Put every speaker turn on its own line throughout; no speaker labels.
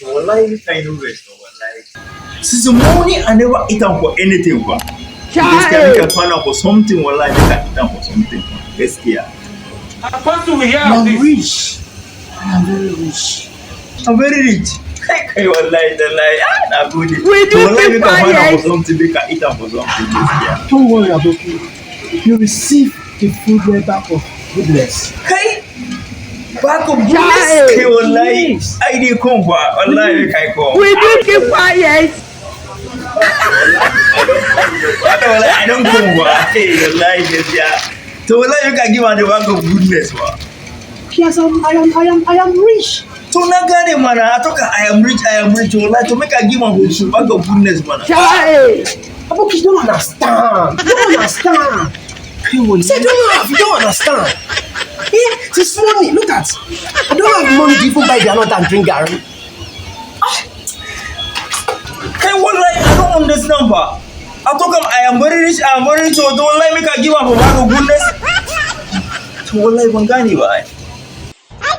Wallahi, I know rest. Wallahi. Since the morning, I never eat up for anything. This can find out for something. Wallahi, they can eat up for something. Let's hear.
I'm rich. I'm very rich.
I'm very rich. Hey, wallahi, the lie. Ah, good.
We do
Wallahi, we
keep
can find out
quiet.
for something. They can eat up for something. Let's hear.
Don't worry about it. You receive the food letter of goodness.
Hey, back of goodness. Hey, wallahi, I didn't come for. Wallahi, we can come.
We do keep quiet.
I don't come for. Hey, wallahi, let's hear. So wallahi, you can give me the back of goodness.
Yes, I am rich.
So na gane mana I talk I am rich wallahi to make I give am for back of goodness mana.
Chai.
Aboki, you don't understand. You don't understand. Say you don't understand. Yeah, this money, look at. I don't have money to even buy granite and drink garri.
Hey, wallahi, I don't understand ba. I talk I am very rich, so don't like make I give am for back of goodness. So wallahi ban gane ba.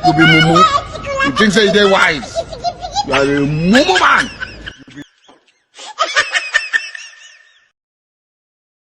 You be mumu. You think say they wise. You are a mumu man.